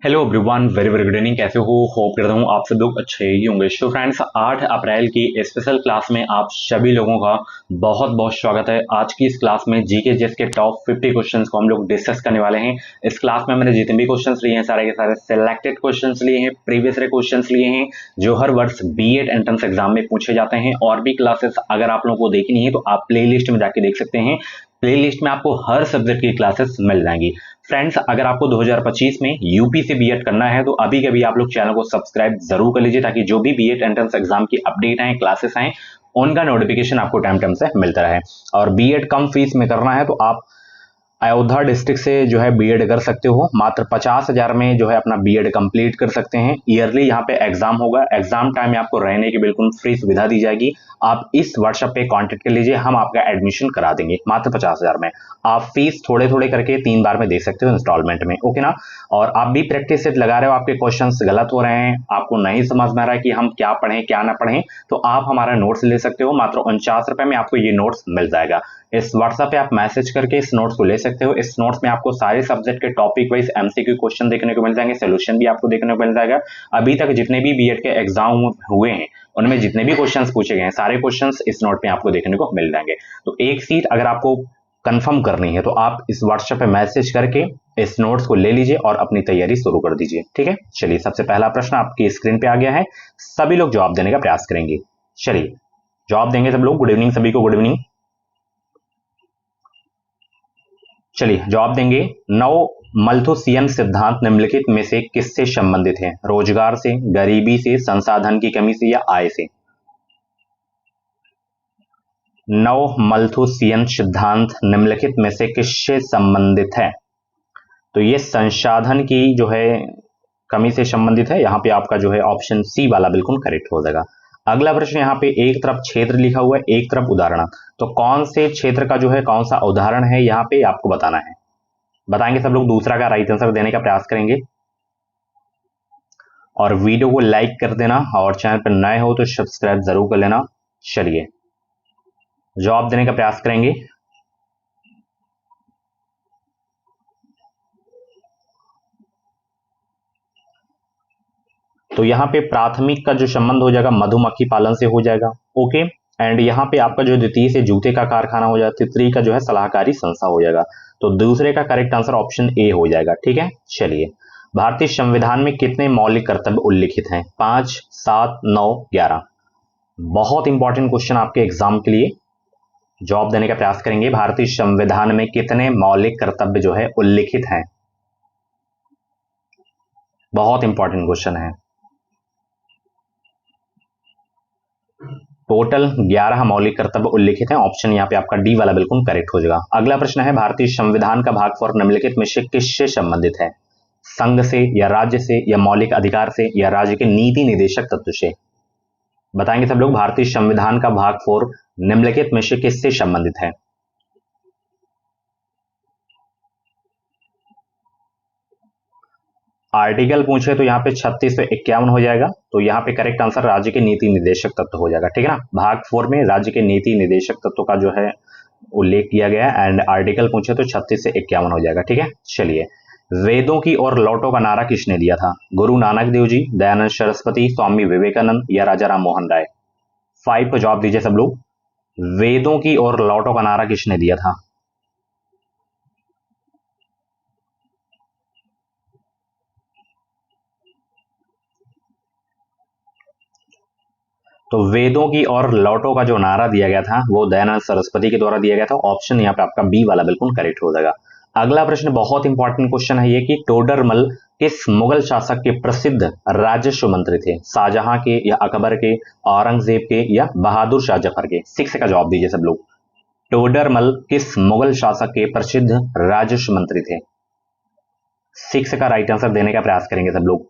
Hello everyone, very very good evening. कैसे हो? Hope करता हूँ आप सब लोग अच्छे ही होंगे। सो फ्रेंड्स, 8 अप्रैल की स्पेशल क्लास में आप सभी लोगों का बहुत बहुत स्वागत है। आज की इस क्लास में जीके जीएस के टॉप 50 क्वेश्चंस को हम लोग डिस्कस करने वाले हैं। इस क्लास में मैंने जितने भी क्वेश्चंस लिए हैं सारे के सारे सिलेक्टेड क्वेश्चंस लिए हैं, प्रीवियस ईयर क्वेश्चंस लिए हैं जो हर वर्ष बीएड एंट्रेंस एग्जाम में पूछे जाते हैं। और भी क्लासेस अगर आप लोगों को देखनी है तो आप प्ले लिस्ट में जाके देख सकते हैं। प्लेलिस्ट में आपको हर सब्जेक्ट की क्लासेस मिल जाएंगी। फ्रेंड्स, अगर आपको 2025 में यूपी से बीएड करना है तो अभी के भी आप लोग चैनल को सब्सक्राइब जरूर कर लीजिए, ताकि जो भी बीएड एंट्रेंस एग्जाम की अपडेट आए, क्लासेस आए, उनका नोटिफिकेशन आपको टाइम टाइम से मिलता रहे। और बीएड कम फीस में करना है तो आप अयोध्या डिस्ट्रिक्ट से जो है बीएड कर सकते हो। मात्र 50,000 में जो है अपना बीएड कंप्लीट कर सकते हैं। ईयरली यहाँ पे एग्जाम होगा। एग्जाम टाइम में आपको रहने की बिल्कुल फ्री सुविधा दी जाएगी। आप इस व्हाट्सएप पे कांटेक्ट कर लीजिए, हम आपका एडमिशन करा देंगे मात्र 50,000 में। आप फीस थोड़े थोड़े करके 3 बार में दे सकते हो इंस्टॉलमेंट में, ओके ना। और आप भी प्रैक्टिस सेट लगा रहे हो, आपके क्वेश्चंस गलत हो रहे हैं, आपको नहीं समझ में आ रहा है कि हम क्या पढ़ें क्या ना पढ़ें, तो आप हमारा नोट्स ले सकते हो। मात्र 49 रुपए में आपको ये नोट्स मिल जाएगा। इस व्हाट्सएप पे आप मैसेज करके इस नोट्स को ले सकते हो। इस नोट्स में आपको सारे सब्जेक्ट के टॉपिक वाइज एमसीक्यू क्वेश्चन देखने को मिल जाएंगे, सोल्यूशन भी आपको देखने को मिल जाएगा। अभी तक जितने भी बीएड के एग्जाम हुए हैं उनमें जितने भी क्वेश्चंस पूछे गए हैं सारे क्वेश्चंस इस नोट में आपको देखने को मिल जाएंगे। तो एक सीट अगर आपको कंफर्म करनी है तो आप इस व्हाट्सएप पे मैसेज करके इस नोट्स को ले लीजिए और अपनी तैयारी शुरू कर दीजिए। ठीक है, चलिए सबसे पहला प्रश्न आपकी स्क्रीन पे आ गया है। सभी लोग जवाब देने का प्रयास करेंगे। चलिए जवाब देंगे सब लोग। गुड इवनिंग सभी को, गुड इवनिंग। चलिए जवाब देंगे। नव मल्थुसियन सिद्धांत निम्नलिखित में से किससे संबंधित है? रोजगार से, गरीबी से, संसाधन की कमी से या आय से? नव मल्थुसियन सिद्धांत निम्नलिखित में से किससे संबंधित है? तो ये संसाधन की जो है कमी से संबंधित है। यहाँ पे आपका जो है ऑप्शन सी वाला बिल्कुल करेक्ट हो जाएगा। अगला प्रश्न, यहाँ पे एक तरफ क्षेत्र लिखा हुआ है, एक तरफ उदाहरण। तो कौन से क्षेत्र का जो है कौन सा उदाहरण है यहाँ पे आपको बताना है। बताएंगे सब लोग, दूसरा का राइट आंसर देने का प्रयास करेंगे। और वीडियो को लाइक कर देना और चैनल पर नए हो तो सब्सक्राइब जरूर कर लेना। चलिए जवाब देने का प्रयास करेंगे। तो यहाँ पे प्राथमिक का जो संबंध हो जाएगा मधुमक्खी पालन से हो जाएगा, ओके। एंड यहाँ पे आपका जो द्वितीय से जूते का कारखाना हो जाएगा, तृतीय का जो है सलाहकारी संस्था हो जाएगा। तो दूसरे का करेक्ट आंसर ऑप्शन ए हो जाएगा। ठीक है, चलिए भारतीय संविधान में कितने मौलिक कर्तव्य उल्लिखित हैं? 5, 7, 9, 11? बहुत इंपॉर्टेंट क्वेश्चन आपके एग्जाम के लिए। जवाब देने का प्रयास करेंगे। भारतीय संविधान में कितने मौलिक कर्तव्य जो है उल्लिखित हैं? बहुत इंपॉर्टेंट क्वेश्चन है। टोटल 11 मौलिक कर्तव्य उल्लिखित हैं। ऑप्शन यहाँ पे आपका डी वाला बिल्कुल करेक्ट हो जाएगा। अगला प्रश्न है, भारतीय संविधान का भाग 4 निम्नलिखित में से किससे संबंधित है? संघ से या राज्य से या मौलिक अधिकार से या राज्य के नीति निदेशक तत्व से? बताएंगे सब लोग। भारतीय संविधान का भाग 4 निम्नलिखित में से किससे संबंधित है? आर्टिकल पूछे तो यहाँ पे 36 से 51 हो जाएगा। तो यहाँ पे करेक्ट आंसर राज्य के नीति निर्देशक तत्व हो जाएगा। ठीक है ना, भाग 4 में राज्य के नीति निर्देशक तत्व का जो है उल्लेख किया गया है। एंड आर्टिकल पूछे तो 36 से 51 हो जाएगा। ठीक है, चलिए वेदों की ओर लौटो का नारा किसने दिया था? गुरु नानक देव जी, दयानंद सरस्वती, स्वामी विवेकानंद या राजा राम मोहन राय? 5 को जवाब दीजिए सब लोग। वेदों की ओर लौटो का नारा किसने दिया था? तो वेदों की और लौटो का जो नारा दिया गया था वो दयानंद सरस्वती के द्वारा दिया गया था। ऑप्शन यहाँ पे आपका बी वाला बिल्कुल करेक्ट हो जाएगा। अगला प्रश्न बहुत इंपॉर्टेंट क्वेश्चन है ये कि टोडरमल किस मुगल शासक के प्रसिद्ध राजस्व मंत्री थे? शाहजहां के या अकबर के, औरंगजेब के या बहादुर शाह जफर के? 6 का जवाब दीजिए सब लोग। टोडरमल किस मुगल शासक के प्रसिद्ध राजस्व मंत्री थे? 6 का राइट आंसर देने का प्रयास करेंगे सब लोग।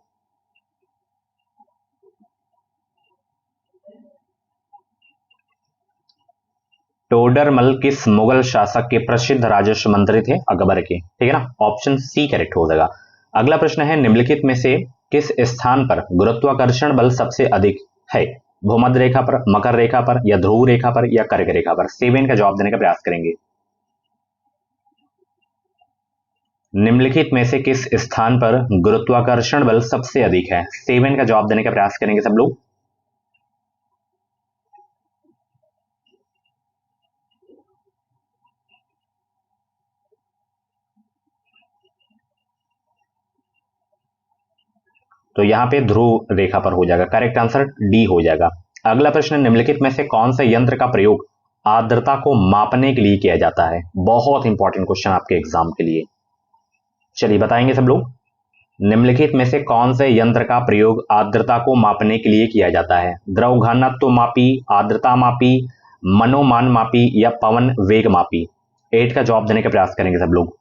टोडरमल किस मुगल शासक के प्रसिद्ध राजस्व मंत्री थे? अकबर के। ठीक है ना, ऑप्शन सी करेक्ट हो जाएगा। अगला प्रश्न है, निम्नलिखित में से किस स्थान पर गुरुत्वाकर्षण बल सबसे अधिक है? भूमध्य रेखा पर, मकर रेखा पर या ध्रुव रेखा पर या कर्क रेखा पर? 7 का जवाब देने का प्रयास करेंगे। निम्नलिखित में से किस स्थान पर गुरुत्वाकर्षण बल सबसे अधिक है? 7 का जवाब देने का प्रयास करेंगे सब लोग। तो यहां पे ध्रुव रेखा पर हो जाएगा, करेक्ट आंसर डी हो जाएगा। अगला प्रश्न, निम्नलिखित में से कौन से यंत्र का प्रयोग आर्द्रता को मापने के लिए किया जाता है? बहुत इंपॉर्टेंट क्वेश्चन आपके एग्जाम के लिए, चलिए बताएंगे सब लोग। निम्नलिखित में से कौन से यंत्र का प्रयोग आर्द्रता को मापने के लिए किया जाता है? द्रव घनत्व मापी, आर्द्रता मापी, मनोमान मापी या पवन वेग मापी? 8 का जवाब देने का प्रयास करेंगे सब लोग।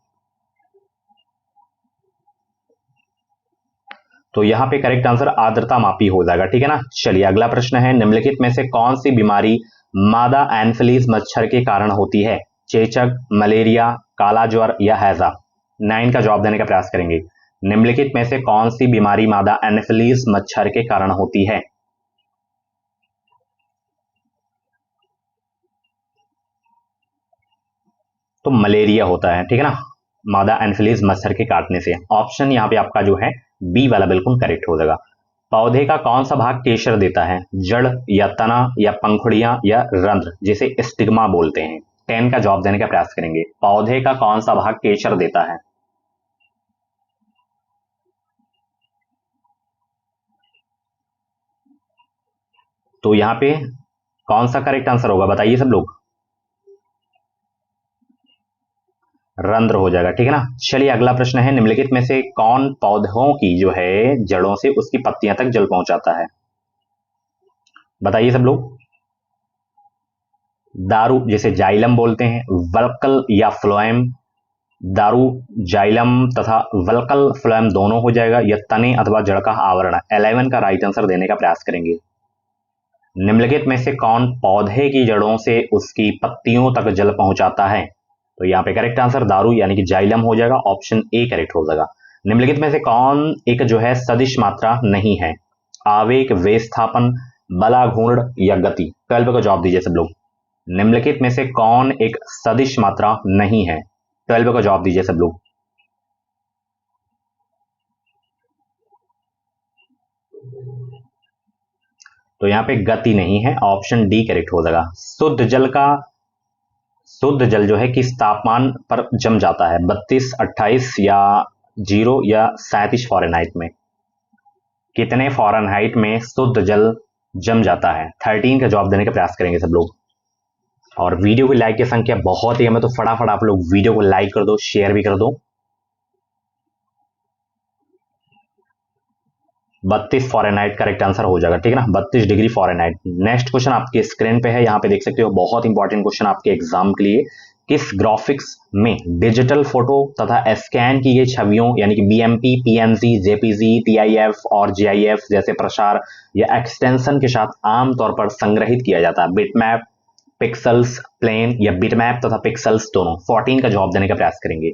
तो यहां पे करेक्ट आंसर आर्द्रता मापी हो जाएगा, ठीक है ना। चलिए अगला प्रश्न है, निम्नलिखित में से कौन सी बीमारी मादा एनफिलीज मच्छर के कारण होती है? चेचक, मलेरिया, काला ज्वर या हैजा? 9 का जवाब देने का प्रयास करेंगे। निम्नलिखित में से कौन सी बीमारी मादा एनफिलीज मच्छर के कारण होती है? तो मलेरिया होता है, ठीक है ना, मादा एनफिलीज मच्छर के काटने से। ऑप्शन यहाँ पे आपका जो है बी वाला बिल्कुल करेक्ट हो जाएगा। पौधे का कौन सा भाग केसर देता है? जड़ या तना या पंखुड़ियां या रंध्र, जिसे स्टिग्मा बोलते हैं? 10 का जवाब देने का प्रयास करेंगे। पौधे का कौन सा भाग केसर देता है? तो यहां पे कौन सा करेक्ट आंसर होगा बताइए सब लोग। रंध्र हो जाएगा, ठीक है ना। चलिए अगला प्रश्न है, निम्नलिखित में से कौन पौधों की जो है जड़ों से उसकी पत्तियां तक जल पहुंचाता है? बताइए सब लोग। दारू, जिसे जाइलम बोलते हैं, वल्कल या फ्लोएम? दारू, जाइलम तथा वल्कल फ्लोएम दोनों हो जाएगा, या तने अथवा जड़ का आवरण? 11 का राइट आंसर देने का प्रयास करेंगे। निम्नलिखित में से कौन पौधे की जड़ों से उसकी पत्तियों तक जल पहुंचाता है? तो यहाँ पे करेक्ट आंसर दारू यानी कि जाइलम हो जाएगा, ऑप्शन ए करेक्ट हो जाएगा। निम्नलिखित में से कौन एक जो है सदिश मात्रा नहीं है? आवेग, विस्थापन, बलाघूर्ण या गति? 12 का जवाब दीजिए सब लोग। निम्नलिखित में से कौन एक सदिश मात्रा नहीं है? 12 का जवाब दीजिए सब लोग। तो यहाँ पे गति नहीं है, ऑप्शन डी करेक्ट हो जाएगा। शुद्ध जल जो है किस तापमान पर जम जाता है? 32, 28 या 0 या 37 फ़ारेनहाइट में? कितने फ़ारेनहाइट में शुद्ध जल जम जाता है? 13 का जवाब देने का प्रयास करेंगे सब लोग। और वीडियो की लाइक की संख्या बहुत ही है, तो फटाफट आप लोग वीडियो को लाइक कर दो, शेयर भी कर दो। 32 फ़ारेनहाइट करेक्ट आंसर हो जाएगा, ठीक है ना, 32 डिग्री फ़ारेनहाइट। नेक्स्ट क्वेश्चन आपकी स्क्रीन पे है, यहाँ पे देख सकते हो, बहुत इंपॉर्टेंट क्वेश्चन आपके एग्जाम के लिए। किस ग्राफिक्स में डिजिटल फोटो तथा स्कैन की गई छवियों यानी कि बीएमपी, पीएनजी, जेपीजी, टीआईएफ और जीआईएफ जैसे प्रसार या एक्सटेंशन के साथ आमतौर पर संग्रहित किया जाता है? बिटमैप, पिक्सल्स, प्लेन या बिटमैप तथा पिक्सल्स दोनों? 14 का जवाब देने का प्रयास करेंगे।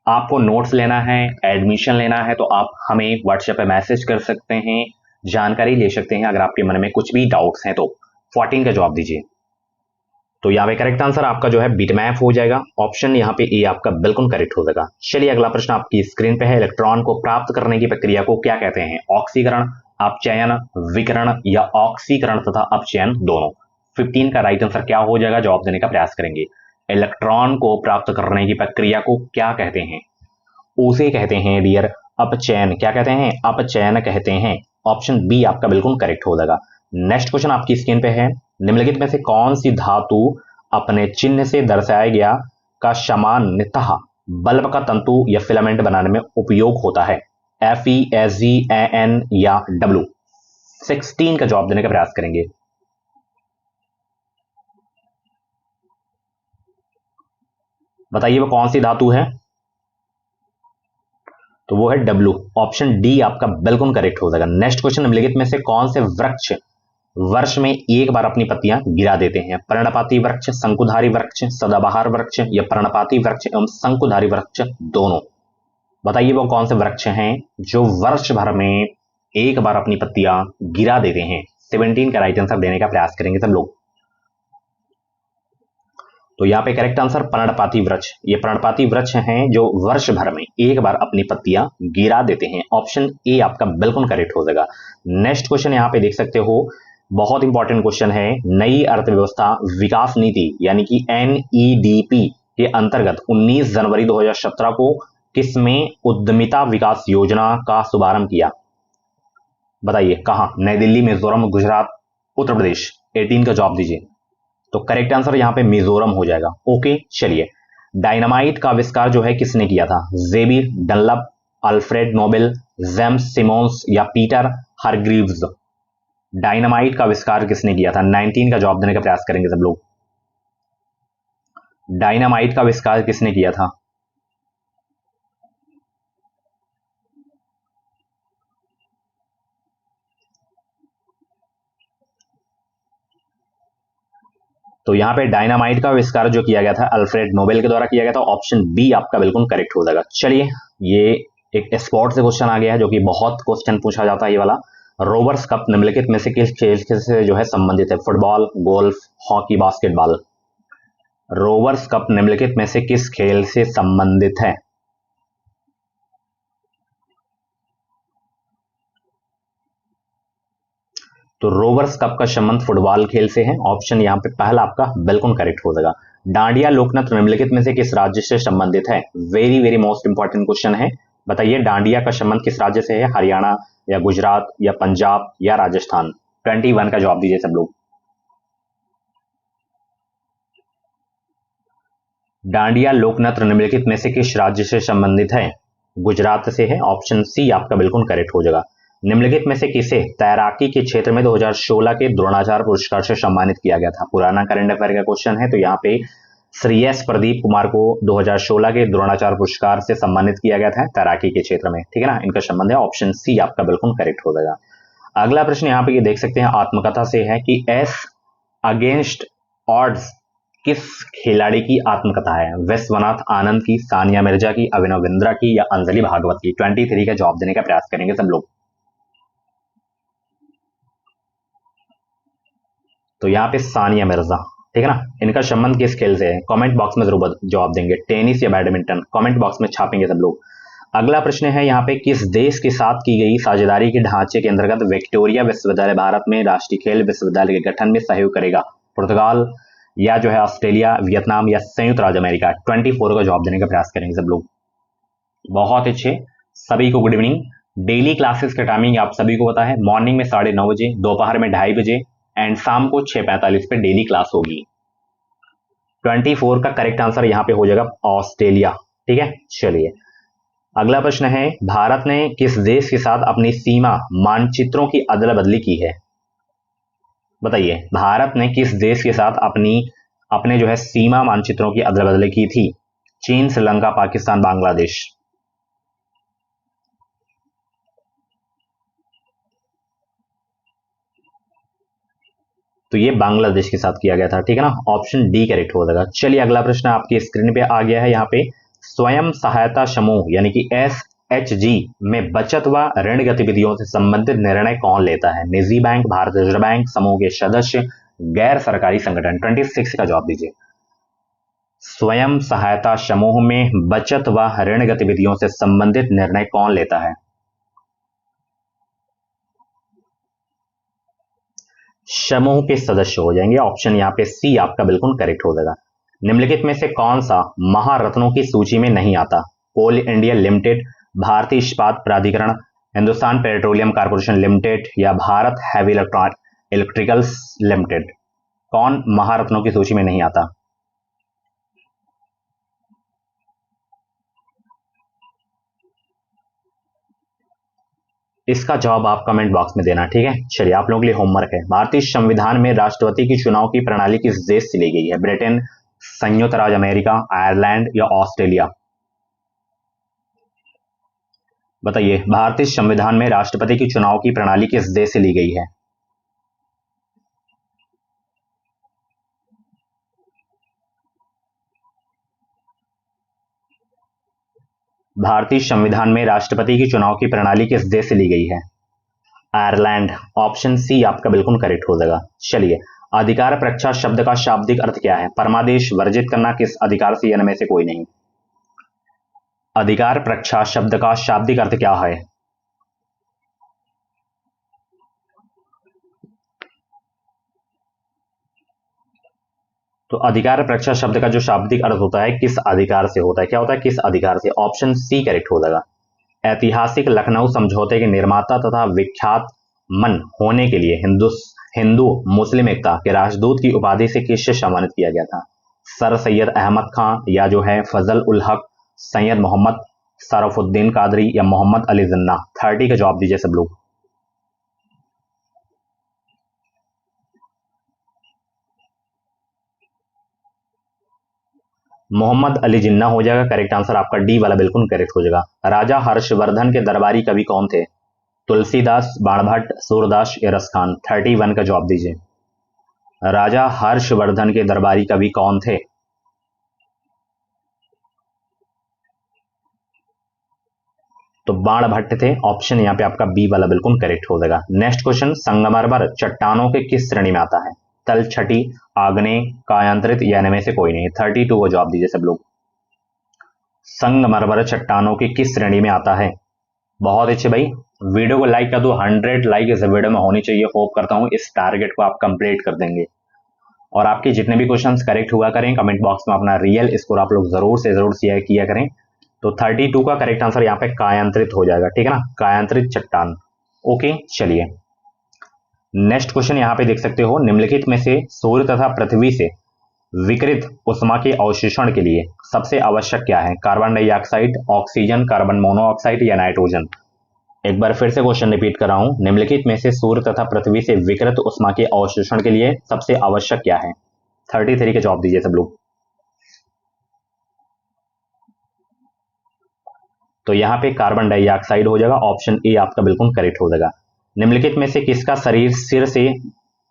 आपको नोट्स लेना है, एडमिशन लेना है, तो आप हमें व्हाट्सएप पे मैसेज कर सकते हैं, जानकारी ले सकते हैं अगर आपके मन में कुछ भी डाउट्स हैं तो। 14 का जवाब दीजिए। तो यहाँ पे करेक्ट आंसर आपका जो है बिटमैप हो जाएगा, ऑप्शन यहाँ पे ए आपका बिल्कुल करेक्ट हो जाएगा। चलिए अगला प्रश्न आपकी स्क्रीन पे है, इलेक्ट्रॉन को प्राप्त करने की प्रक्रिया को क्या कहते हैं? ऑक्सीकरण, अपचयन, विकिरण या ऑक्सीकरण तथा अपचयन दोनों? 15 का राइट आंसर क्या हो जाएगा, जवाब देने का प्रयास करेंगे। इलेक्ट्रॉन को प्राप्त करने की प्रक्रिया को क्या कहते हैं? उसे कहते हैं डियर अपचयन। क्या कहते हैं? अपचयन कहते हैं, ऑप्शन बी आपका बिल्कुल करेक्ट हो जाएगा। नेक्स्ट क्वेश्चन आपकी स्क्रीन पे है, निम्नलिखित में से कौन सी धातु अपने चिन्ह से दर्शाया गया का सामान्यतः बल्ब का तंतु या फिलामेंट बनाने में उपयोग होता है? Fe, Sg, An या W? 16 का जवाब देने का प्रयास करेंगे। बताइए वो कौन सी धातु है? तो वो है डब्ल्यू, ऑप्शन डी आपका बिल्कुल करेक्ट हो जाएगा। नेक्स्ट क्वेश्चन, निम्नलिखित में से कौन से वृक्ष वर्ष में एक बार अपनी पत्तियां गिरा देते हैं? पर्णपाती वृक्ष, शंकुधारी वृक्ष, सदाबहार वृक्ष या पर्णपाती वृक्ष एवं शंकुधारी वृक्ष दोनों? बताइए वो कौन से वृक्ष हैं जो वर्ष भर में एक बार अपनी पत्तियां गिरा देते हैं? 17 का राइट आंसर देने का प्रयास करेंगे सब लोग। तो यहाँ पे करेक्ट आंसर पर्णपाती वृक्ष। ये पर्णपाती वृक्ष हैं जो वर्ष भर में एक बार अपनी पत्तियां गिरा देते हैं। ऑप्शन ए आपका बिल्कुल करेक्ट हो जाएगा। नेक्स्ट क्वेश्चन यहाँ पे देख सकते हो, बहुत इंपॉर्टेंट क्वेश्चन है। नई अर्थव्यवस्था विकास नीति यानी कि NEDP के अंतर्गत 19 जनवरी 2017 को किसमें उद्यमिता विकास योजना का शुभारंभ किया? बताइए कहां? नई दिल्ली, मिजोरम, गुजरात, उत्तर प्रदेश। 18 का जवाब दीजिए। तो करेक्ट आंसर यहां पे मिजोरम हो जाएगा। ओके चलिए, डायनामाइट का आविष्कार जो है किसने किया था? जेबिर Dunlop, Alfred Nobel, James Simons या पीटर हारग्रीव्स। डायनामाइट का आविष्कार किसने किया था? 19 का जवाब देने का प्रयास करेंगे सब लोग। डायनामाइट का आविष्कार किसने किया था? तो यहां पे डायनामाइट का आविष्कार जो किया गया था अल्फ्रेड नोबेल के द्वारा किया गया था। ऑप्शन बी आपका बिल्कुल करेक्ट हो जाएगा। चलिए, ये एक स्पोर्ट से क्वेश्चन आ गया है जो कि बहुत क्वेश्चन पूछा जाता है ये वाला। रोवर्स कप निम्नलिखित में से किस खेल से जो है संबंधित है? Football, golf, hockey, basketball. Rovers cup निम्नलिखित में से किस खेल से संबंधित है? तो रोवर्स कप का संबंध फुटबॉल खेल से है। ऑप्शन यहां पे पहला आपका बिल्कुल करेक्ट हो जाएगा। डांडिया लोकनृत्य निम्नलिखित में से किस राज्य से संबंधित है? Very very most important question है। बताइए डांडिया का संबंध किस राज्य से है? हरियाणा या गुजरात या पंजाब या राजस्थान। 21 का जवाब दीजिए सब लोग। डांडिया लोकनृत्य निम्नलिखित में से किस राज्य से संबंधित है? गुजरात से है। ऑप्शन सी आपका बिल्कुल करेक्ट हो जाएगा। निम्नलिखित में से किसे तैराकी के क्षेत्र में 2016 के द्रोणाचार्य पुरस्कार से सम्मानित किया गया था? पुराना करंट अफेयर का क्वेश्चन है। तो यहाँ पे श्रेयस प्रदीप कुमार को 2016 के द्रोणाचार्य पुरस्कार से सम्मानित किया गया था तैराकी के क्षेत्र में। ठीक है ना, इनका संबंध है। ऑप्शन सी आपका बिल्कुल करेक्ट हो जाएगा। अगला प्रश्न यहाँ पे ये देख सकते हैं, आत्मकथा से है कि एस अगेंस्ट ऑड्स किस खिलाड़ी की आत्मकथा है? विश्वनाथ आनंद की, सानिया मिर्जा की, अभिनव बिंद्रा की या अंजलि भागवत की। 23 का जवाब देने का प्रयास करेंगे सब लोग। तो यहाँ पे सानिया मिर्जा। ठीक है ना, इनका संबंध किस खेल से है? कमेंट बॉक्स में जरूर जवाब देंगे। टेनिस या बैडमिंटन, कमेंट बॉक्स में छापेंगे सब लोग। अगला प्रश्न है यहाँ पे, किस देश के साथ की गई साझेदारी के ढांचे के अंतर्गत विक्टोरिया विश्वविद्यालय भारत में राष्ट्रीय खेल विश्वविद्यालय के गठन में सहयोग करेगा? पुर्तगाल या जो है ऑस्ट्रेलिया, वियतनाम या संयुक्त राज्य अमेरिका। 24 का जवाब देने का प्रयास करेंगे सब लोग। बहुत अच्छे, सभी को गुड इवनिंग। डेली क्लासेस का टाइमिंग आप सभी को पता है, मॉर्निंग में 9:30 बजे, दोपहर में 2:30 बजे एंड शाम को 6:45 पे डेली क्लास होगी। 24 का करेक्ट आंसर यहां पे हो जाएगा ऑस्ट्रेलिया। ठीक है, चलिए अगला प्रश्न है, भारत ने किस देश के साथ अपनी सीमा मानचित्रों की अदला बदली की है? बताइए भारत ने किस देश के साथ अपने जो है सीमा मानचित्रों की अदला बदली की थी? चीन, श्रीलंका, पाकिस्तान, बांग्लादेश। तो ये बांग्लादेश के साथ किया गया था। ठीक है ना, ऑप्शन डी करेक्ट हो जाएगा। चलिए अगला प्रश्न आपकी स्क्रीन पे आ गया है। यहाँ पे स्वयं सहायता समूह यानी कि SHG में बचत व ऋण गतिविधियों से संबंधित निर्णय कौन लेता है? निजी बैंक, भारतीय रिजर्व बैंक, समूह के सदस्य, गैर सरकारी संगठन। 26 का जवाब दीजिए। स्वयं सहायता समूह में बचत व ऋण गतिविधियों से संबंधित निर्णय कौन लेता है? समूह के सदस्य हो जाएंगे। ऑप्शन यहाँ पे सी आपका बिल्कुल करेक्ट हो जाएगा। निम्नलिखित में से कौन सा महारत्नों की सूची में नहीं आता? कोल इंडिया लिमिटेड, भारतीय इस्पात प्राधिकरण, हिंदुस्तान पेट्रोलियम कॉर्पोरेशन लिमिटेड या भारत हैवी इलेक्ट्रिकल्स लिमिटेड। कौन महारत्नों की सूची में नहीं आता? इसका जवाब आप कमेंट बॉक्स में देना। ठीक है, चलिए आप लोगों के लिए होमवर्क है। भारतीय संविधान में राष्ट्रपति की चुनाव की प्रणाली किस देश से ली गई है? ब्रिटेन, संयुक्त राज्य अमेरिका, आयरलैंड या ऑस्ट्रेलिया। बताइए भारतीय संविधान में राष्ट्रपति की चुनाव की प्रणाली किस देश से ली गई है? भारतीय संविधान में राष्ट्रपति की चुनाव की प्रणाली किस देश से ली गई है? आयरलैंड। ऑप्शन सी आपका बिल्कुल करेक्ट हो जाएगा। चलिए अधिकार परीक्षा शब्द का शाब्दिक अर्थ क्या है? परमादेश, वर्जित करना, किस अधिकार से, या इनमें से कोई नहीं। अधिकार परीक्षा शब्द का शाब्दिक अर्थ क्या है? तो अधिकार परीक्षा शब्द का जो शाब्दिक अर्थ होता है किस अधिकार से होता है, क्या होता है, किस अधिकार से। ऑप्शन सी करेक्ट हो जाएगा। ऐतिहासिक लखनऊ समझौते के निर्माता तथा विख्यात मन होने के लिए हिंदू मुस्लिम एकता के राजदूत की उपाधि से किससे सम्मानित किया गया था? सर सैयद अहमद खां, या जो है फजल उल हक, सैयद मोहम्मद शरफुद्दीन कादरी, या मोहम्मद अली जिन्ना। 30 का जवाब दीजिए सब लोग। मोहम्मद अली जिन्ना हो जाएगा करेक्ट आंसर आपका, डी वाला बिल्कुल करेक्ट हो जाएगा। राजा हर्षवर्धन के दरबारी कवि कौन थे? तुलसीदास, बाणभट्ट, सूरदास या रसखान। 31 का जवाब दीजिए। राजा हर्षवर्धन के दरबारी कवि कौन थे? तो बाणभट्ट थे। ऑप्शन यहाँ पे आपका बी वाला बिल्कुल करेक्ट हो जाएगा। नेक्स्ट क्वेश्चन, संगमरमर चट्टानों के किस श्रेणी में आता है? तल छठी, आग्नेय, कायांतरित, या इनमें से कोई नहीं। 32 को जवाब दीजिए सब लोग। संगमरमर चट्टानों की किस श्रेणी में आता है? बहुत अच्छे भाई, वीडियो को लाइक कर दो। 100 लाइक इस वीडियो में होनी चाहिए। होप करता हूं इस टारगेट को आप कंप्लीट कर देंगे और आपके जितने भी क्वेश्चंस करेक्ट हुआ करें कमेंट बॉक्स में अपना रियल स्कोर आप लोग जरूर से जरूर शेयर किया करें। तो 32 का करेक्ट आंसर यहाँ पे कायांतरित हो जाएगा, ठीक है ना, कायांतरित चट्टान। ओके चलिए नेक्स्ट क्वेश्चन यहाँ पे देख सकते हो, निम्नलिखित में से सूर्य तथा पृथ्वी से विकिरित उष्मा के अवशोषण के लिए सबसे आवश्यक क्या है? Carbon dioxide, oxygen, carbon monoxide, या नाइट्रोजन। एक बार फिर से क्वेश्चन रिपीट कर रहा हूं, निम्नलिखित में से सूर्य तथा पृथ्वी से विकिरित उष्मा के अवशोषण के लिए सबसे आवश्यक क्या है? 33 के जवाब दीजिए सब लोग। तो यहाँ पे कार्बन डाइऑक्साइड हो जाएगा। ऑप्शन ए आपका बिल्कुल करेक्ट हो जाएगा। निम्नलिखित में से किसका शरीर सिर से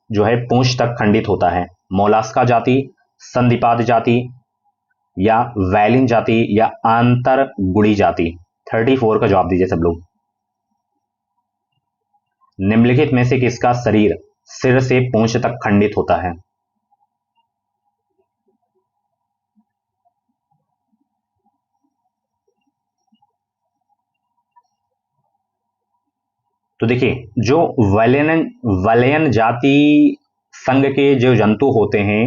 जो है पूंछ तक खंडित होता है? मोलास्का जाति, संधिपाद जाति, या वैलिन जाति, या आंतरगुड़ी जाति। 34 का जवाब दीजिए सब लोग। निम्नलिखित में से किसका शरीर सिर से पूंछ तक खंडित होता है? तो देखिए जो वलयन जाति संघ के जो जंतु होते हैं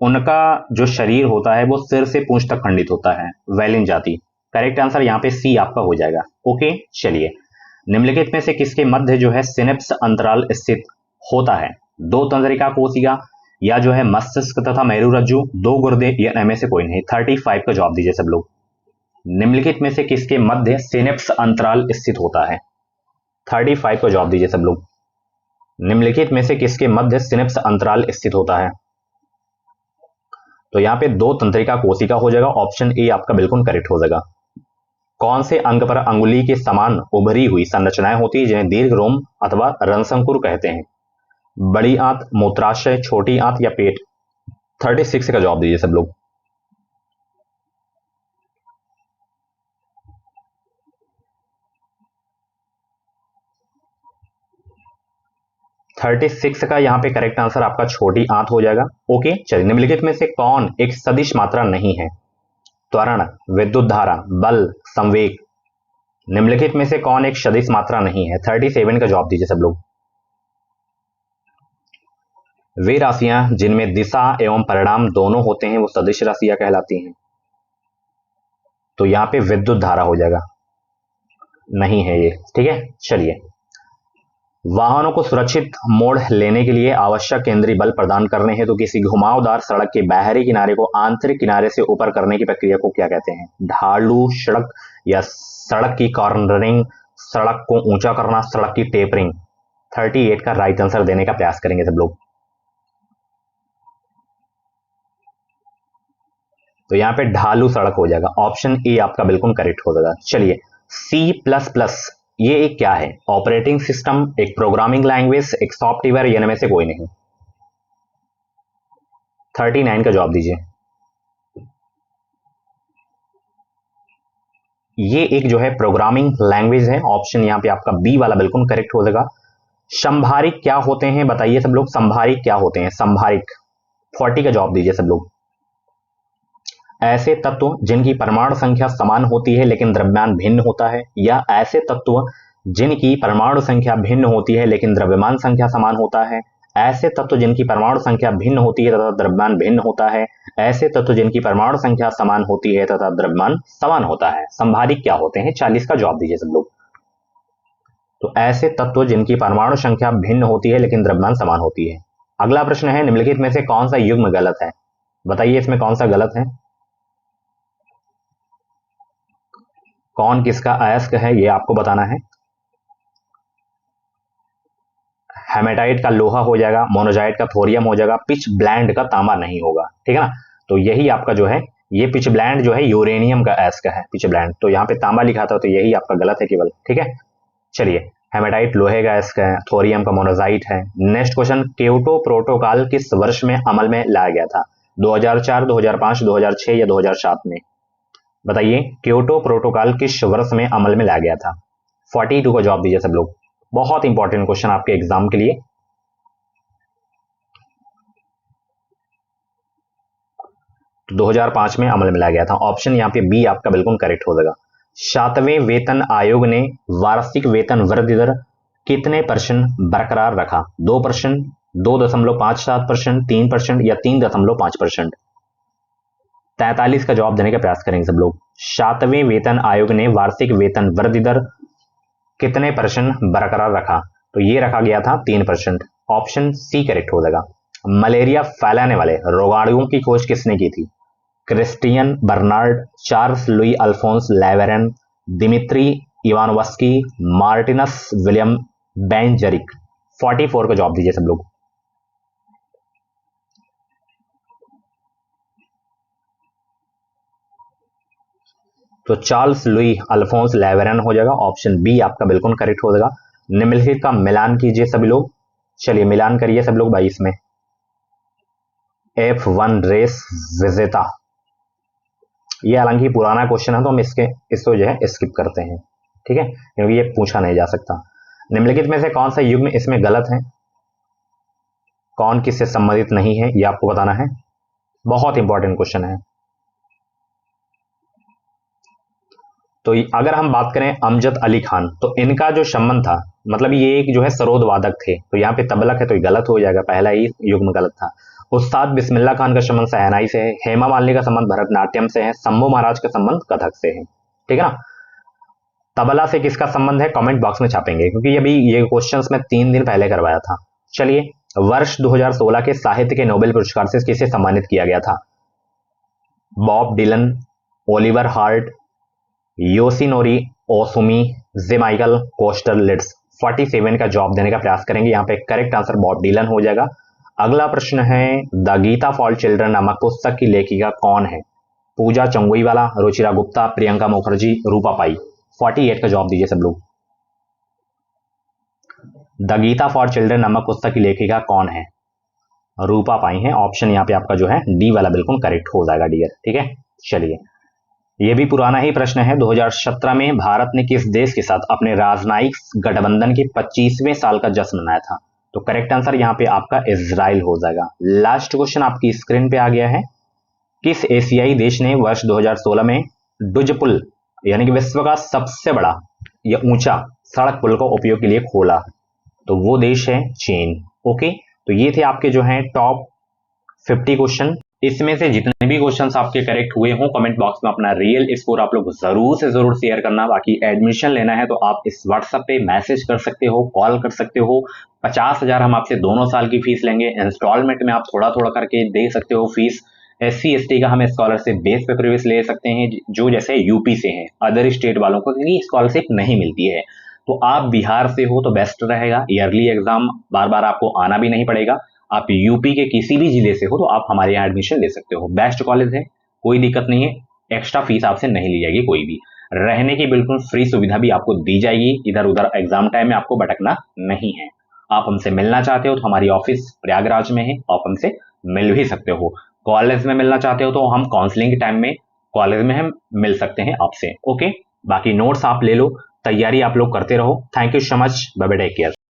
उनका जो शरीर होता है वो सिर से पूंछ तक खंडित होता है, वैलिन जाति। करेक्ट आंसर यहाँ पे सी आपका हो जाएगा। ओके चलिए निम्नलिखित में से किसके मध्य जो है सिनेप्स अंतराल स्थित होता है? दो तंत्रिका कोशिका, या जो है मस्तिष्क तथा मेरुरज्जु, दो गुर्दे, या इनमें से कोई नहीं। 35 का जवाब दीजिए सब लोग। निम्नलिखित में से किसके मध्य सिनेप्स अंतराल स्थित होता है? 35 का जवाब दीजिए सब लोग। निम्नलिखित में से किसके मध्य सिनेप्स अंतराल स्थित होता है? तो यहाँ पे दो तंत्रिका कोशिका हो जाएगा। ऑप्शन ए आपका बिल्कुल करेक्ट हो जाएगा। कौन से अंग पर अंगुली के समान उभरी हुई संरचनाएं होती है जिन्हें दीर्घ रोम अथवा रणशंकुर कहते हैं? बड़ी आंत, मूत्राशय, छोटी आंत, या पेट। 36 का जवाब दीजिए सब लोग। 36 का यहाँ पे करेक्ट आंसर आपका छोटी आंत हो जाएगा। ओके चलिए निम्नलिखित में से कौन एक सदिश मात्रा नहीं है? त्वरण, विद्युत धारा, बल, संवेग। निम्नलिखित में से कौन एक सदिश मात्रा नहीं है? 37 का जवाब दीजिए सब लोग। वे राशियां जिनमें दिशा एवं परिणाम दोनों होते हैं वो सदिश राशियां कहलाती हैं। तो यहाँ पे विद्युत धारा हो जाएगा, नहीं है ये, ठीक है चलिए। वाहनों को सुरक्षित मोड़ लेने के लिए आवश्यक केंद्रीय बल प्रदान करने हेतु किसी घुमावदार सड़क के बाहरी किनारे को आंतरिक किनारे से ऊपर करने की प्रक्रिया को क्या कहते हैं? ढालू सड़क, या सड़क की कॉर्नरिंग, सड़क को ऊंचा करना, सड़क की टेपरिंग। 38 का राइट आंसर देने का प्रयास करेंगे सब लोग। तो यहाँ पे ढालू सड़क हो जाएगा। ऑप्शन ए आपका बिल्कुल करेक्ट हो जाएगा। चलिए C++ ये एक क्या है? ऑपरेटिंग सिस्टम, एक प्रोग्रामिंग लैंग्वेज, एक सॉफ्टवेयर, या इनमें से कोई नहीं। 39 का जवाब दीजिए। ये एक जो है प्रोग्रामिंग लैंग्वेज है। ऑप्शन यहाँ पे आपका बी वाला बिल्कुल करेक्ट हो जाएगा। संभारिक क्या होते हैं बताइए सब लोग, संभारिक क्या होते हैं? संभारिक 40 का जवाब दीजिए सब लोग। ऐसे तत्व जिनकी परमाणु संख्या समान होती है लेकिन द्रव्यमान भिन्न होता है, या ऐसे तत्व जिनकी परमाणु संख्या भिन्न होती है लेकिन द्रव्यमान संख्या समान होता है, ऐसे तत्व जिनकी परमाणु संख्या भिन्न होती है तथा द्रव्यमान भिन्न होता है, ऐसे तत्व जिनकी परमाणु संख्या समान होती है तथा द्रव्यमान समान होता है। संभारिक क्या होते हैं? 40 का जवाब दीजिए सब लोग। तो ऐसे तत्व जिनकी परमाणु संख्या भिन्न होती है लेकिन द्रव्यमान समान होती है। अगला प्रश्न है, निम्नलिखित में से कौन सा युग्म गलत है? बताइए इसमें कौन सा गलत है, कौन किसका अयस्क है, ये आपको बताना है। हेमेटाइट का लोहा हो जाएगा, मोनोजाइट का थोरियम हो जाएगा, पिच ब्लैंड का तांबा नहीं होगा, ठीक है ना। तो यही आपका जो है, ये पिच ब्लैंड जो है यूरेनियम का अयस्क है, पिच ब्लैंड। तो यहाँ पे तांबा लिखा था तो यही आपका गलत है केवल, ठीक है। चलिए, हेमेटाइट लोहे का अयस्क है, थोरियम का मोनोजाइट है। नेक्स्ट क्वेश्चन, क्योटो प्रोटोकॉल किस वर्ष में अमल में लाया गया था? 2004, 2005, 2006 या 2007 में? बताइए, क्योटो प्रोटोकॉल किस वर्ष में अमल में लाया गया था? 42 का जवाब दीजिए सब लोग। बहुत इंपॉर्टेंट क्वेश्चन आपके एग्जाम के लिए। तो 2005 में अमल में लाया गया था। ऑप्शन यहाँ पे बी आपका बिल्कुल करेक्ट हो जाएगा। 7वें वेतन आयोग ने वार्षिक वेतन वृद्धि दर कितने % बरकरार रखा? 2%, 2.57%, 3% या 3.5%? 43 का जवाब देने का प्रयास करेंगे सब लोग। 7वें वेतन आयोग ने वार्षिक वेतन वृद्धि दर कितने % बरकरार रखा? तो ये रखा गया था 3%। ऑप्शन सी करेक्ट हो जाएगा। मलेरिया फैलाने वाले रोगाणुओं की खोज किसने की थी? Christiaan Barnard, Charles Louis Alphonse Laveran, Dmitri Ivanovsky, Martinus William Beijerinck. 44 का जवाब दीजिए सब लोग। तो चार्ल्स लुई अल्फोंस लेवेरन हो जाएगा। ऑप्शन बी आपका बिल्कुल करेक्ट हो जाएगा। निम्नलिखित का मिलान कीजिए सभी लोग। चलिए मिलान करिए सब लोग भाई इसमें। F1 रेस विजेता, ये हालांकि पुराना क्वेश्चन है तो हम इसको जो है स्किप करते हैं, ठीक है, क्योंकि ये पूछा नहीं जा सकता। निम्नलिखित में से कौन सा युग्म इसमें गलत है, कौन किससे संबंधित नहीं है, ये आपको बताना है। बहुत इंपॉर्टेंट क्वेश्चन है। तो अगर हम बात करें अमजद अली खान, तो इनका जो संबंध था, मतलब ये एक जो है सरोद वादक थे, तो यहाँ पे तबलक है तो ये गलत हो जाएगा, पहला ही युग्म गलत था। उस्ताद बिस्मिल्लाह खान का संबंध शहनाई से है, हेमा मालिनी का संबंध भरतनाट्यम से है, शंभू महाराज का संबंध कथक से है, ठीक है ना। तबला से किसका संबंध है कमेंट बॉक्स में छापेंगे, क्योंकि अभी ये क्वेश्चंस मैं 3 दिन पहले करवाया था। चलिए, वर्ष 2016 के साहित्य के नोबेल पुरस्कार से किसे सम्मानित किया गया था? Bob Dylan, Oliver Hart, Yoshinori Ohsumi, J Michael Kosterlitz. 47 का जवाब देने का प्रयास करेंगे। यहाँ पे करेक्ट आंसर बॉब डिलन हो जाएगा। अगला प्रश्न है, द गीता फॉर चिल्ड्रन नामक पुस्तक की लेखिका कौन है? पूजा चंगुईवाला, रुचिरा गुप्ता, प्रियंका मुखर्जी, रूपा पाई। 48 का जवाब दीजिए सब लोग। द गीता फॉर चिल्ड्रन नामक पुस्तक की लेखिका कौन है? रूपा पाई है। ऑप्शन यहाँ पे आपका जो है डी वाला बिल्कुल करेक्ट हो जाएगा डियर, ठीक है। चलिए, यह भी पुराना ही प्रश्न है। 2017 में भारत ने किस देश के साथ अपने राजनयिक गठबंधन के 25वें साल का जश्न मनाया था? तो करेक्ट आंसर यहाँ पे आपका इजराइल हो जाएगा। लास्ट क्वेश्चन आपकी स्क्रीन पे आ गया है। किस एशियाई देश ने वर्ष 2016 में डुज पुल, यानी कि विश्व का सबसे बड़ा या ऊंचा सड़क पुल का उपयोग के लिए खोला? तो वो देश है चीन। ओके, तो ये थे आपके जो है टॉप 50 क्वेश्चन। इसमें से जितने भी क्वेश्चंस आपके करेक्ट हुए हों, कमेंट बॉक्स में अपना रियल स्कोर आप लोग जरूर से जरूर शेयर करना। बाकी एडमिशन लेना है तो आप इस व्हाट्सएप पे मैसेज कर सकते हो, कॉल कर सकते हो। 50,000 हम आपसे दोनों साल की फीस लेंगे। इंस्टॉलमेंट में आप थोड़ा थोड़ा करके दे सकते हो फीस। SC ST का हम स्कॉलरशिप बेस पे प्रीवियस ले सकते हैं, जो जैसे यूपी से हैं। अदर स्टेट वालों को स्कॉलरशिप नहीं मिलती है। तो आप बिहार से हो तो बेस्ट रहेगा, ईयरली एग्जाम बार बार आपको आना भी नहीं पड़ेगा। आप यूपी के किसी भी जिले से हो तो आप हमारे यहाँ एडमिशन ले सकते हो। बेस्ट कॉलेज है, कोई दिक्कत नहीं है। एक्स्ट्रा फीस आपसे नहीं ली जाएगी कोई भी। रहने की बिल्कुल फ्री सुविधा भी आपको दी जाएगी। इधर उधर एग्जाम टाइम में आपको भटकना नहीं है। आप हमसे मिलना चाहते हो तो हमारी ऑफिस प्रयागराज में है, आप हमसे मिल भी सकते हो। कॉलेज में मिलना चाहते हो तो हम काउंसलिंग के टाइम में कॉलेज में हम मिल सकते हैं आपसे। ओके, बाकी नोट्स आप ले लो, तैयारी आप लोग करते रहो। Thank you so much, bye bye, take care.